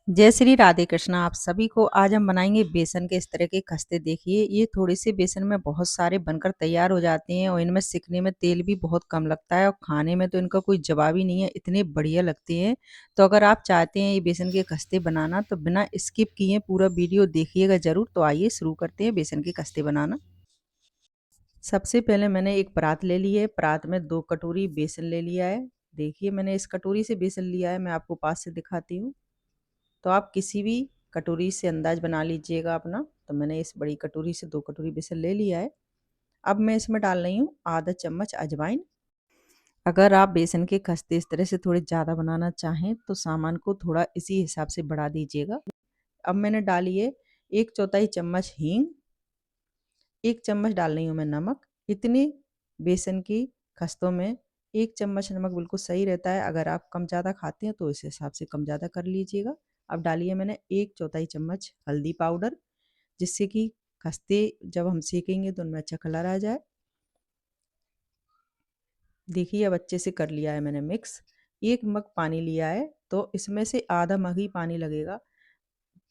जय श्री राधे कृष्ण। आप सभी को आज हम बनाएंगे बेसन के इस तरह के खस्ते। देखिए, ये थोड़े से बेसन में बहुत सारे बनकर तैयार हो जाते हैं और इनमें सिकने में तेल भी बहुत कम लगता है और खाने में तो इनका कोई जवाब ही नहीं है, इतने बढ़िया लगते हैं। तो अगर आप चाहते हैं ये बेसन के खस्ते बनाना तो बिना स्किप किए पूरा वीडियो देखिएगा जरूर। तो आइए शुरू करते हैं बेसन के खस्ते बनाना। सबसे पहले मैंने एक परात ले ली है। परात में 2 कटोरी बेसन ले लिया है। देखिए, मैंने इस कटोरी से बेसन लिया है, मैं आपको पास से दिखाती हूँ। तो आप किसी भी कटोरी से अंदाज बना लीजिएगा अपना। तो मैंने इस बड़ी कटोरी से 2 कटोरी बेसन ले लिया है। अब मैं इसमें डाल रही हूँ आधा चम्मच अजवाइन। अगर आप बेसन के खस्ते इस तरह से थोड़े ज़्यादा बनाना चाहें तो सामान को थोड़ा इसी हिसाब से बढ़ा दीजिएगा। अब मैंने डाली है 1/4 चम्मच हींग। 1 चम्मच डाल रही हूँ मैं नमक। इतनी बेसन की खस्तों में 1 चम्मच नमक बिल्कुल सही रहता है। अगर आप कम ज़्यादा खाते हैं तो इस हिसाब से कम ज़्यादा कर लीजिएगा। अब डालिए मैंने 1/4 चम्मच हल्दी पाउडर, जिससे कि खस्ते जब हम सेकेंगे तो उनमें अच्छा कलर आ जाए। देखिए, अब अच्छे से कर लिया है मैंने मिक्स। 1 मग पानी लिया है, तो इसमें से आधा मग ही पानी लगेगा।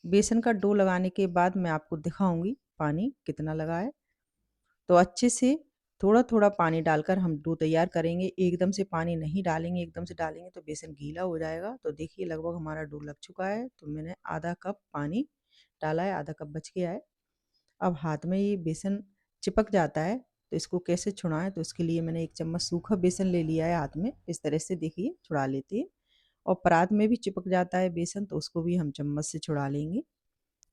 बेसन का डो लगाने के बाद मैं आपको दिखाऊंगी पानी कितना लगा है। तो अच्छे से थोड़ा-थोड़ा पानी डालकर हम डो तैयार करेंगे। एकदम से पानी नहीं डालेंगे, एकदम से डालेंगे तो बेसन गीला हो जाएगा। तो देखिए, लगभग हमारा डो लग चुका है। तो मैंने आधा कप पानी डाला है, आधा कप बच गया है। अब हाथ में ये बेसन चिपक जाता है, तो इसको कैसे छुड़ाएं? तो इसके लिए मैंने 1 चम्मच सूखा बेसन ले लिया है हाथ में। इस तरह से देखिए छुड़ा लेते हैं। और परात में भी चिपक जाता है बेसन, तो उसको भी हम चम्मच से छुड़ा लेंगे।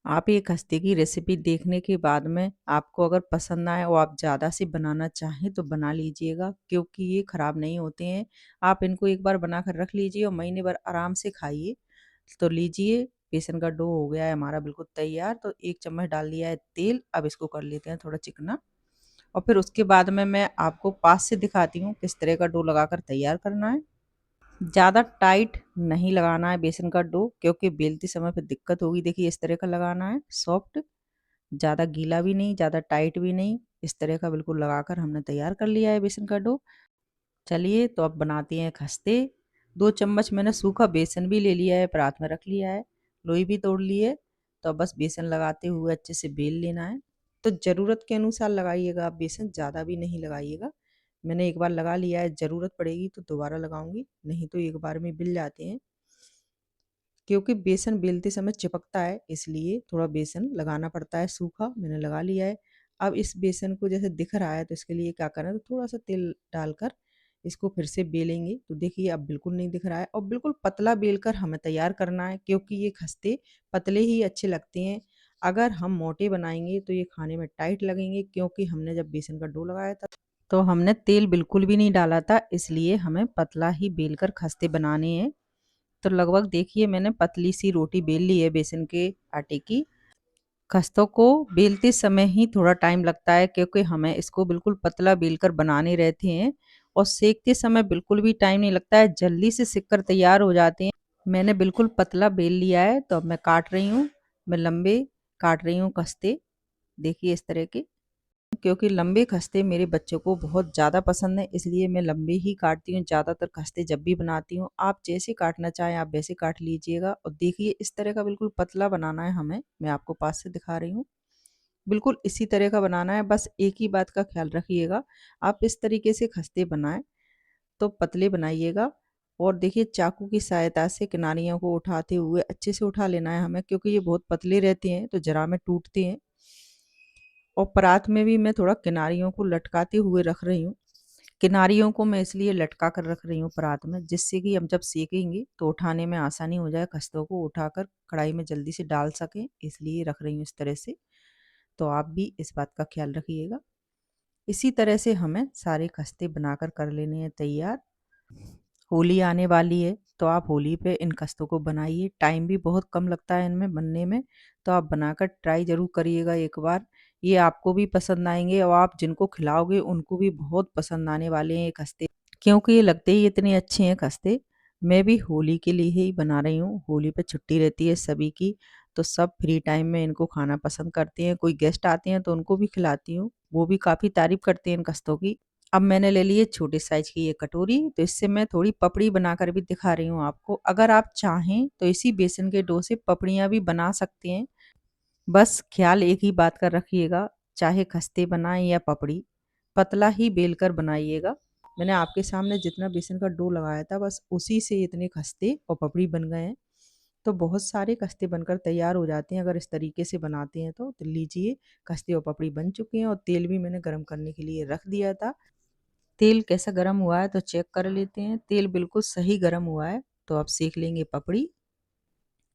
आप ये खस्ते की रेसिपी देखने के बाद में आपको अगर पसंद आए और आप ज़्यादा से बनाना चाहें तो बना लीजिएगा, क्योंकि ये ख़राब नहीं होते हैं। आप इनको एक बार बना कर रख लीजिए और महीने भर आराम से खाइए। तो लीजिए, बेसन का डो हो गया है हमारा बिल्कुल तैयार। तो 1 चम्मच डाल दिया है तेल। अब इसको कर लेते हैं थोड़ा चिकना। और फिर उसके बाद में मैं आपको पास से दिखाती हूँ किस तरह का डो लगाकर तैयार करना है। ज़्यादा टाइट नहीं लगाना है बेसन का डो, क्योंकि बेलते समय फिर दिक्कत होगी। देखिए, इस तरह का लगाना है सॉफ्ट, ज़्यादा गीला भी नहीं, ज़्यादा टाइट भी नहीं। इस तरह का बिल्कुल लगाकर हमने तैयार कर लिया है बेसन का डो। चलिए, तो अब बनाते हैं खस्ते। 2 चम्मच मैंने सूखा बेसन भी ले लिया है, परात में रख लिया है। लोई भी तोड़ ली है। तो अब बस बेसन लगाते हुए अच्छे से बेल लेना है। तो ज़रूरत के अनुसार लगाइएगा आप बेसन, ज़्यादा भी नहीं लगाइएगा। मैंने एक बार लगा लिया है, ज़रूरत पड़ेगी तो दोबारा लगाऊंगी, नहीं तो एक बार में बिल जाते हैं। क्योंकि बेसन बेलते समय चिपकता है, इसलिए थोड़ा बेसन लगाना पड़ता है सूखा। मैंने लगा लिया है। अब इस बेसन को जैसे दिख रहा है, तो इसके लिए क्या करना है, तो थोड़ा सा तेल डालकर इसको फिर से बेलेंगे। तो देखिए, अब बिल्कुल नहीं दिख रहा है। और बिल्कुल पतला बेलकर हमें तैयार करना है, क्योंकि ये खस्ते पतले ही अच्छे लगते हैं। अगर हम मोटे बनाएंगे तो ये खाने में टाइट लगेंगे, क्योंकि हमने जब बेसन का डो लगाया था तो हमने तेल बिल्कुल भी नहीं डाला था, इसलिए हमें पतला ही बेलकर खस्ते बनाने हैं। तो लगभग देखिए, मैंने पतली सी रोटी बेल ली है बेसन के आटे की। खस्तों को बेलते समय ही थोड़ा टाइम लगता है, क्योंकि हमें इसको बिल्कुल पतला बेलकर बनाने रहते हैं। और सेकते समय बिल्कुल भी टाइम नहीं लगता है, जल्दी से सिक कर तैयार हो जाते हैं। मैंने बिल्कुल पतला बेल लिया है, तो अब मैं काट रही हूँ। मैं लंबे काट रही हूँ खस्ते, देखिए इस तरह के। क्योंकि लंबे खस्ते मेरे बच्चों को बहुत ज़्यादा पसंद है, इसलिए मैं लंबे ही काटती हूँ ज़्यादातर खस्ते जब भी बनाती हूँ। आप जैसे काटना चाहें आप वैसे काट लीजिएगा। और देखिए, इस तरह का बिल्कुल पतला बनाना है हमें। मैं आपको पास से दिखा रही हूँ, बिल्कुल इसी तरह का बनाना है। बस एक ही बात का ख्याल रखिएगा, आप इस तरीके से खस्ते बनाएं तो पतले बनाइएगा। और देखिए, चाकू की सहायता से किनारियों को उठाते हुए अच्छे से उठा लेना है हमें, क्योंकि ये बहुत पतले रहते हैं तो जरा में टूटते हैं। और परात में भी मैं थोड़ा किनारियों को लटकाते हुए रख रही हूँ। किनारियों को मैं इसलिए लटका कर रख रही हूँ परात में, जिससे कि हम जब सेकेंगे तो उठाने में आसानी हो जाए, खस्तों को उठाकर कढ़ाई में जल्दी से डाल सकें, इसलिए रख रही हूँ इस तरह से। तो आप भी इस बात का ख्याल रखिएगा। इसी तरह से हमें सारे खस्ते बनाकर कर लेने हैं तैयार। होली आने वाली है, तो आप होली पे इन खस्तों को बनाइए। टाइम भी बहुत कम लगता है इनमें बनने में। तो आप बनाकर ट्राई ज़रूर करिएगा एक बार। ये आपको भी पसंद आएंगे और आप जिनको खिलाओगे उनको भी बहुत पसंद आने वाले हैं ये खस्ते, क्योंकि ये लगते ही इतने अच्छे हैं खस्ते। मैं भी होली के लिए ही बना रही हूँ। होली पे छुट्टी रहती है सभी की, तो सब फ्री टाइम में इनको खाना पसंद करते हैं। कोई गेस्ट आते हैं तो उनको भी खिलाती हूँ, वो भी काफ़ी तारीफ़ करते हैं इन खस्तों की। अब मैंने ले ली है छोटे साइज़ की ये कटोरी, तो इससे मैं थोड़ी पपड़ी बनाकर भी दिखा रही हूँ आपको। अगर आप चाहें तो इसी बेसन के डो से पपड़ियाँ भी बना सकते हैं। बस ख़्याल एक ही बात का रखिएगा, चाहे खस्ते बनाएँ या पपड़ी, पतला ही बेल कर बनाइएगा। मैंने आपके सामने जितना बेसन का डो लगाया था बस उसी से इतने खस्ते और पपड़ी बन गए हैं। तो बहुत सारे खस्ते बनकर तैयार हो जाते हैं अगर इस तरीके से बनाते हैं तो लीजिए खस्ते और पपड़ी बन चुके हैं और तेल भी मैंने गरम करने के लिए रख दिया था। तेल कैसा गरम हुआ है तो चेक कर लेते हैं। तेल बिल्कुल सही गरम हुआ है तो अब सेक लेंगे पपड़ी।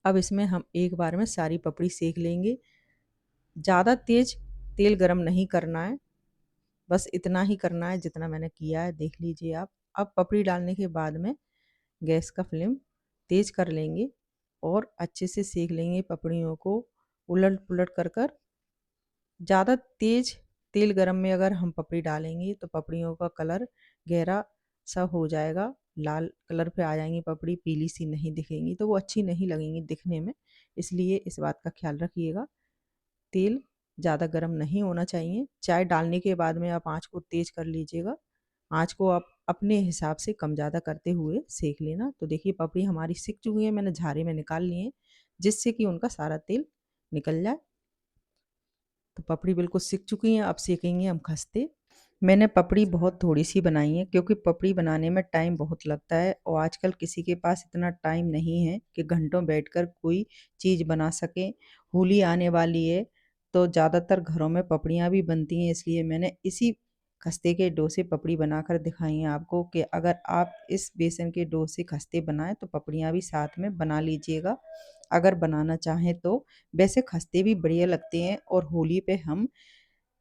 अब इसमें हम एक बार में सारी पपड़ी सेक लेंगे। ज़्यादा तेज तेल गरम नहीं करना है, बस इतना ही करना है जितना मैंने किया है, देख लीजिए आप। अब पपड़ी डालने के बाद में गैस का फ्लेम तेज कर लेंगे और अच्छे से सेक लेंगे पपड़ियों को उलट पुलट कर कर। ज़्यादा तेज तेल गरम में अगर हम पपड़ी डालेंगे तो पपड़ियों का कलर गहरा सा हो जाएगा, लाल कलर पे आ जाएंगी पपड़ी, पीली सी नहीं दिखेंगी तो वो अच्छी नहीं लगेंगी दिखने में। इसलिए इस बात का ख्याल रखिएगा। तेल ज़्यादा गर्म नहीं होना चाहिए। चाय डालने के बाद में आप आँच को तेज़ कर लीजिएगा। आँच को आप अपने हिसाब से कम ज़्यादा करते हुए सेक लेना। तो देखिए पपड़ी हमारी सिक चुकी है, मैंने झारे में निकाल लिए हैं जिससे कि उनका सारा तेल निकल जाए। तो पपड़ी बिल्कुल सिक चुकी हैं, अब सेकेंगे हम खस्ते। मैंने पपड़ी बहुत थोड़ी सी बनाई है क्योंकि पपड़ी बनाने में टाइम बहुत लगता है और आजकल किसी के पास इतना टाइम नहीं है कि घंटों बैठकर कोई चीज़ बना सके। होली आने वाली है तो ज़्यादातर घरों में पपड़ियाँ भी बनती हैं, इसलिए मैंने इसी खस्ते के डो से पपड़ी बनाकर दिखाई है आपको कि अगर आप इस बेसन के डो से खस्ते बनाएं तो पपड़ियाँ भी साथ में बना लीजिएगा अगर बनाना चाहें तो। वैसे खस्ते भी बढ़िया लगते हैं और होली पे हम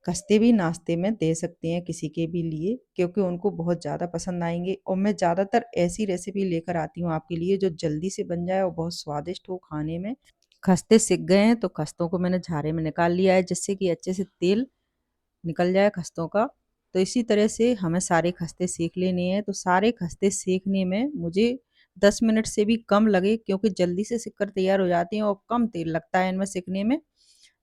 खस्ते भी नाश्ते में दे सकते हैं किसी के भी लिए क्योंकि उनको बहुत ज़्यादा पसंद आएंगे। और मैं ज़्यादातर ऐसी रेसिपी लेकर आती हूँ आपके लिए जो जल्दी से बन जाए और बहुत स्वादिष्ट हो खाने में। खस्ते सिक गए हैं तो खस्तों को मैंने झारे में निकाल लिया है जिससे कि अच्छे से तेल निकल जाए खस्तों का। तो इसी तरह से हमें सारे खस्ते सेक लेने हैं। तो सारे खस्ते सेकने में मुझे 10 मिनट से भी कम लगे क्योंकि जल्दी से सिक कर तैयार हो जाती हैं और कम तेल लगता है इनमें सिकने में।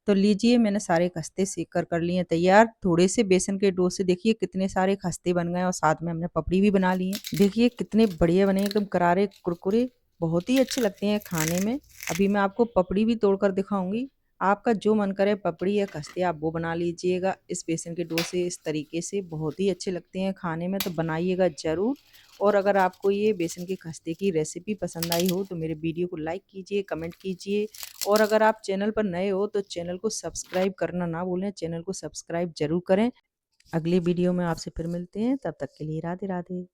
तो लीजिए मैंने सारे खस्ते सेक कर लिए हैं तैयार। थोड़े से बेसन के डो से देखिए कितने सारे खस्ते बन गए और साथ में हमने पपड़ी भी बना ली है। देखिए कितने बढ़िया बने, एकदम करारे कुरकुरे, बहुत ही अच्छे लगते हैं खाने में। अभी मैं आपको पपड़ी भी तोड़ कर दिखाऊंगी। आपका जो मन करे पपड़ी या खस्ते आप वो बना लीजिएगा इस बेसन के डो से। इस तरीके से बहुत ही अच्छे लगते हैं खाने में, तो बनाइएगा ज़रूर। और अगर आपको ये बेसन के खस्ते की रेसिपी पसंद आई हो तो मेरे वीडियो को लाइक कीजिए, कमेंट कीजिए। और अगर आप चैनल पर नए हो तो चैनल को सब्सक्राइब करना ना भूलें, चैनल को सब्सक्राइब ज़रूर करें। अगली वीडियो में आपसे फिर मिलते हैं, तब तक के लिए राधे राधे।